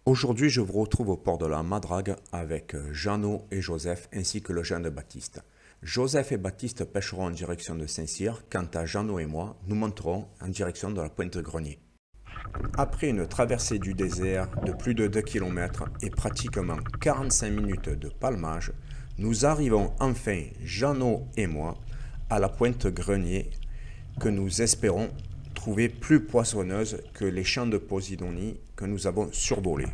Aujourd'hui, je vous retrouve au port de la Madrague avec Jeannot et Joseph ainsi que le jeune Baptiste. Joseph et Baptiste pêcheront en direction de Saint-Cyr, quant à Jeannot et moi, nous monterons en direction de la Pointe-Grenier. Après une traversée du désert de plus de 2 km et pratiquement 45 minutes de palmage, nous arrivons enfin, Jeannot et moi, à la Pointe-Grenier que nous espérons trouver plus poissonneuse que les champs de Posidonie que nous avons survolés.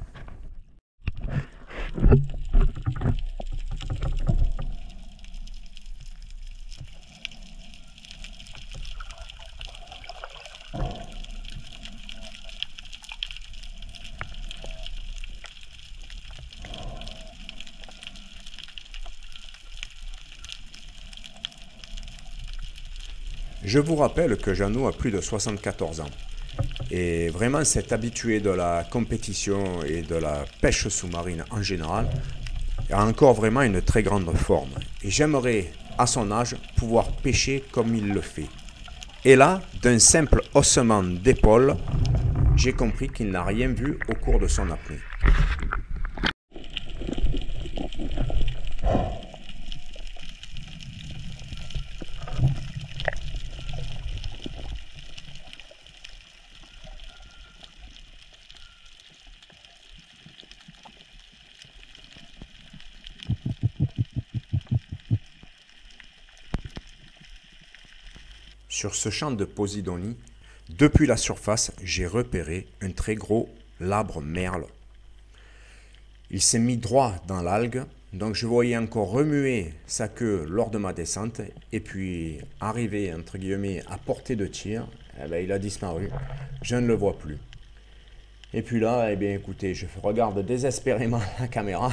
Je vous rappelle que Jeannot a plus de 74 ans. Et vraiment, cet habitué de la compétition et de la pêche sous-marine en général a encore vraiment une très grande forme. Et j'aimerais, à son âge, pouvoir pêcher comme il le fait. Et là, d'un simple haussement d'épaule, j'ai compris qu'il n'a rien vu au cours de son apnée. Sur ce champ de Posidonie, depuis la surface, j'ai repéré un très gros labre merle. Il s'est mis droit dans l'algue, donc je voyais encore remuer sa queue lors de ma descente, et puis arrivé entre guillemets à portée de tir, il a disparu, je ne le vois plus. Et puis là, écoutez, je regarde désespérément la caméra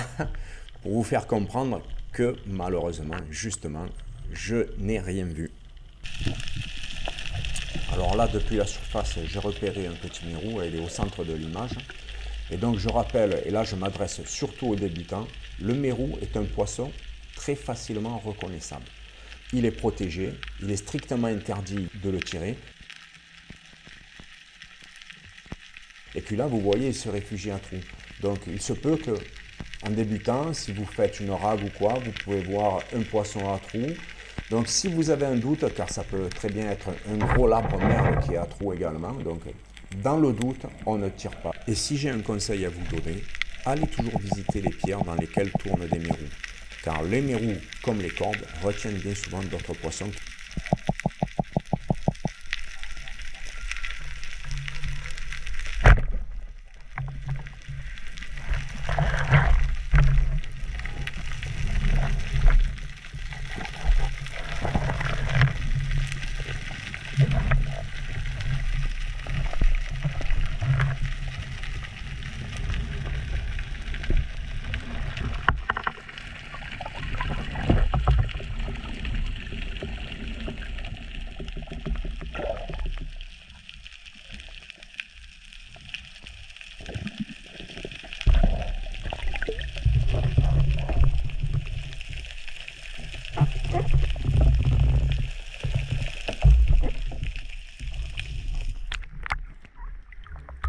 pour vous faire comprendre que malheureusement, justement, je n'ai rien vu. Alors là, depuis la surface, j'ai repéré un petit mérou, il est au centre de l'image. Et donc je rappelle, et là je m'adresse surtout aux débutants, le mérou est un poisson très facilement reconnaissable. Il est protégé, il est strictement interdit de le tirer. Et puis là, vous voyez, il se réfugie à trou. Donc il se peut que, en débutant, si vous faites une rag ou quoi, vous pouvez voir un poisson à trou. Donc si vous avez un doute, car ça peut très bien être un gros labre merle qui est à trou également, donc dans le doute, on ne tire pas. Et si j'ai un conseil à vous donner, allez toujours visiter les pierres dans lesquelles tournent des mérous. Car les mérous, comme les corbes, retiennent bien souvent d'autres poissons.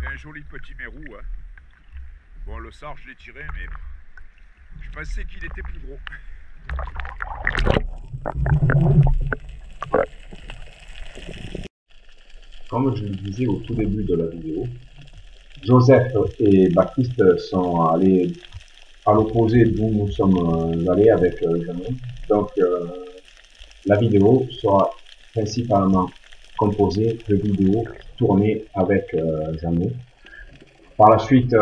Un joli petit mérou. Hein. Bon, le sard, je l'ai tiré, mais je pensais qu'il était plus gros. Comme je le disais au tout début de la vidéo, Joseph et Baptiste sont allés à l'opposé d'où nous sommes allés avec Jeannot. Donc la vidéo sera principalement composée de vidéos tournées avec Jeannot. Par la suite,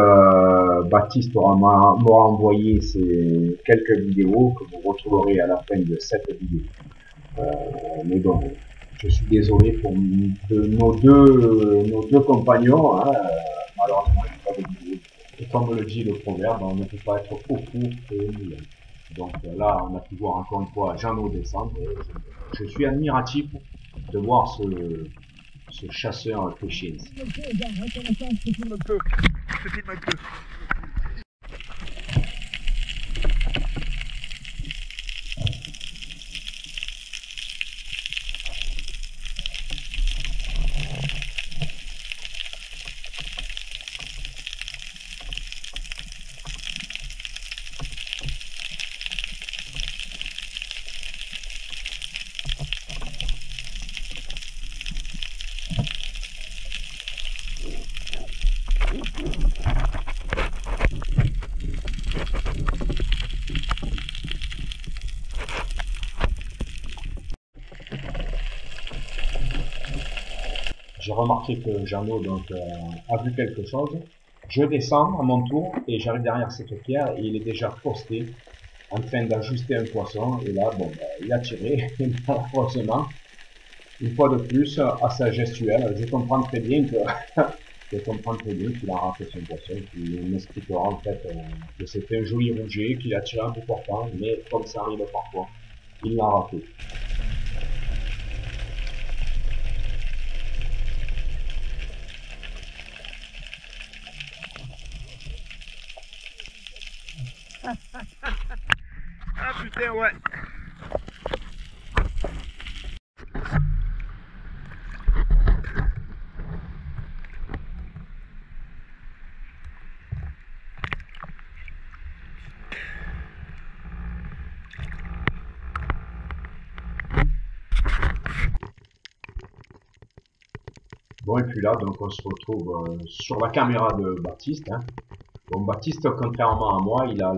Baptiste m'aura envoyé ces quelques vidéos que vous retrouverez à la fin de cette vidéo. Mais bon, je suis désolé pour nos deux compagnons. Hein, malheureusement, il n'y a pas de vidéo. Et comme le dit le proverbe, on ne peut pas être au four et au moulin. Donc là, on a pu voir encore une fois Jeannot descendre. Je suis admiratif de voir ce chasseur pêcher ici. j'ai remarqué que Jeannot donc, a vu quelque chose. Je descends à mon tour et j'arrive derrière cette pierre et il est déjà posté en train d'ajuster un poisson. Et là, bon, il a tiré, et malheureusement, une fois de plus, à sa gestuelle, je comprends très bien que qu'il a raté son poisson, qu'il m'expliquera en fait que c'était un joli rouget, qu'il a tiré un peu portant, mais comme ça arrive parfois, il l'a raté. Ah putain, ouais. Bon, et puis là, donc on se retrouve sur la caméra de Baptiste. Hein. Bon, Baptiste, contrairement à moi, il a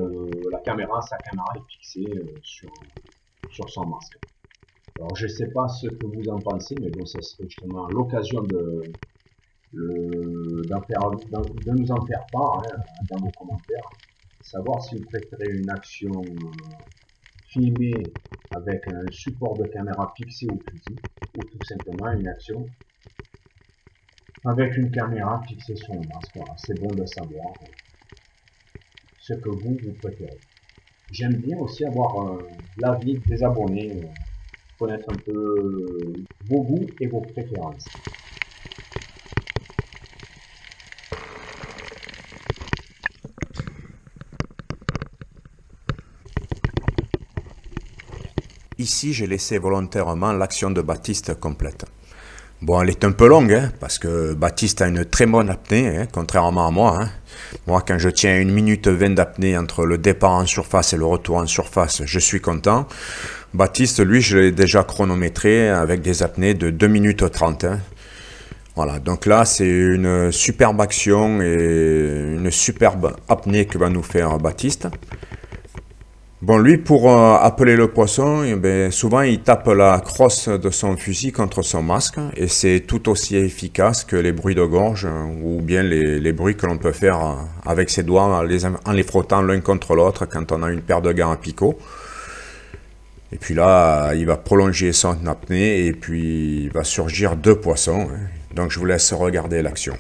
sa caméra est fixée sur son masque. Alors, je sais pas ce que vous en pensez, mais bon, ça serait justement l'occasion de nous en faire part hein, dans vos commentaires. Savoir si vous préférez une action filmée avec un support de caméra fixé au fusil, ou tout simplement une action avec une caméra fixée sur le masque. Voilà, c'est bon de savoir ce que vous préférez. J'aime bien aussi avoir l'avis des abonnés, connaître un peu vos goûts et vos préférences. Ici, j'ai laissé volontairement l'action de Baptiste complète. Bon, elle est un peu longue, hein, parce que Baptiste a une très bonne apnée, hein, contrairement à moi. Hein. Moi, quand je tiens 1 minute 20 d'apnée entre le départ en surface et le retour en surface, je suis content. Baptiste, lui, je l'ai déjà chronométré avec des apnées de 2 minutes 30. Hein. Voilà, donc là, c'est une superbe action et une superbe apnée que va nous faire Baptiste. Bon, lui, pour appeler le poisson, eh bien, souvent, il tape la crosse de son fusil contre son masque et c'est tout aussi efficace que les bruits de gorge ou bien les bruits que l'on peut faire avec ses doigts en les frottant l'un contre l'autre quand on a une paire de gants à picot. Et puis là, il va prolonger son apnée et puis il va surgir 2 poissons. Hein. Donc, je vous laisse regarder l'action.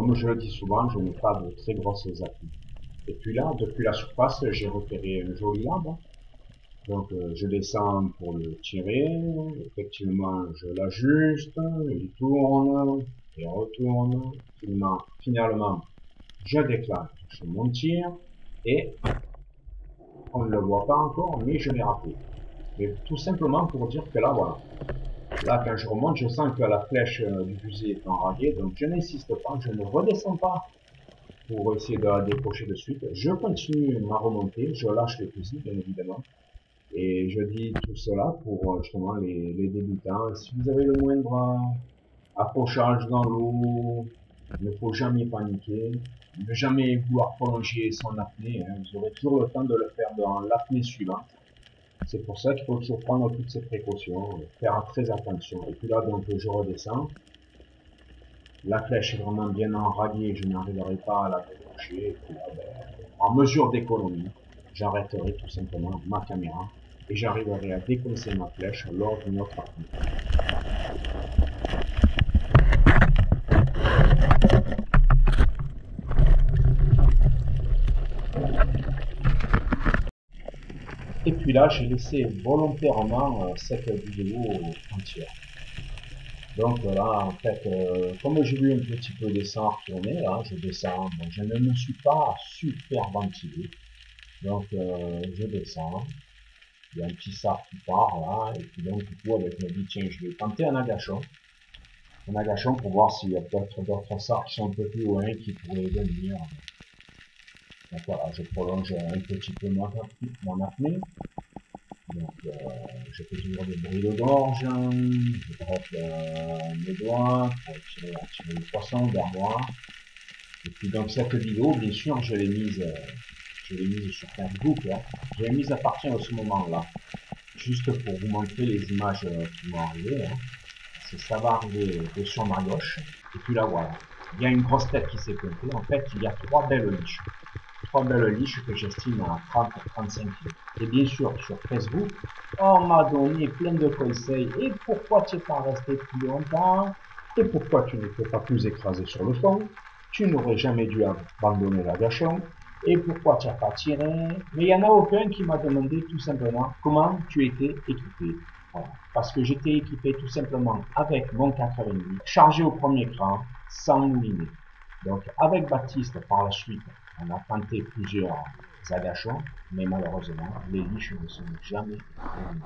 Comme je le dis souvent, je n'ai pas de très grosses appuis. Et puis là, depuis la surface, j'ai repéré un joli arbre. Donc je descends pour le tirer, effectivement je l'ajuste, il tourne, il retourne, finalement je déclenche mon tir et on ne le voit pas encore mais je l'ai raté. Mais tout simplement pour dire que là voilà, là quand je remonte je sens que la flèche du fusil est enrayée, donc je n'insiste pas, je ne redescends pas pour essayer de la décrocher de suite, je continue ma remontée, je lâche le fusil bien évidemment. Et je dis tout cela pour justement les débutants. Si vous avez le moindre accrochage dans l'eau, il ne faut jamais paniquer, ne jamais vouloir prolonger son apnée. Hein. Vous aurez toujours le temps de le faire dans l'apnée suivante. C'est pour ça qu'il faut toujours prendre toutes ces précautions, faire très attention. Et puis là, donc, je redescends. La flèche est vraiment bien enrayée, je n'arriverai pas à la décrocher. Et puis là, en mesure d'économie, j'arrêterai tout simplement ma caméra et j'arriverai à décoincer ma flèche lors d'une autre apnée. Et puis là, j'ai laissé volontairement cette vidéo entière. Donc là, en fait, comme j'ai vu un petit peu d'essence tourner, là, je descends, bon, je ne me suis pas super ventilé. Donc je descends. Il y a un petit sable qui part là, et puis donc du coup avec je me dis tiens je vais tenter un agachon pour voir s'il y a peut-être d'autres sards qui sont un peu plus loin qui pourraient venir. Donc voilà, je prolonge un petit peu mon apnée. Donc je fais toujours des bruits de gorge, je droppe mes doigts pour attirer le poisson vers moi. Et puis donc cette vidéo bien sûr je l'ai mise sur Facebook, hein. Je l'ai mise à partir de ce moment-là, juste pour vous montrer les images qui m'ont arrivé. Hein. Ça va arriver sur ma gauche, et puis là voilà, il y a une grosse tête qui s'est pointée. En fait, il y a trois belles liches que j'estime à 30-35 kg. Et bien sûr, sur Facebook, on m'a donné plein de conseils. Et pourquoi tu n'es pas resté plus longtemps? Et pourquoi tu n'étais pas plus écrasé sur le fond? Tu n'aurais jamais dû abandonner l'agachon. Et pourquoi tu n'as pas tiré? Mais il n'y en a aucun qui m'a demandé tout simplement comment tu étais équipé. Voilà. Parce que j'étais équipé tout simplement avec mon 88, chargé au premier cran, sans mouliner. Donc avec Baptiste, par la suite, on a tenté plusieurs agachons, mais malheureusement, les liches ne sont jamais terminées.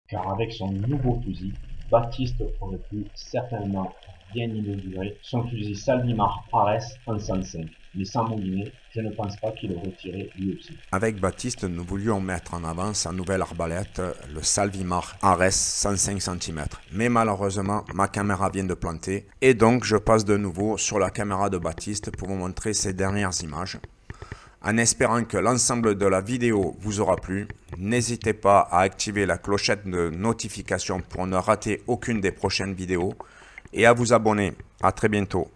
Car avec son nouveau fusil, Baptiste aurait pu certainement bien inaugurer son fusil Salvimar RS 105. Mais sans mouliner, je ne pense pas qu'il aurait tiré lui aussi. Avec Baptiste, nous voulions mettre en avant sa nouvelle arbalète, le Salvimar RS 105 cm. Mais malheureusement, ma caméra vient de planter et donc je passe de nouveau sur la caméra de Baptiste pour vous montrer ces dernières images. En espérant que l'ensemble de la vidéo vous aura plu, n'hésitez pas à activer la clochette de notification pour ne rater aucune des prochaines vidéos et à vous abonner. À très bientôt.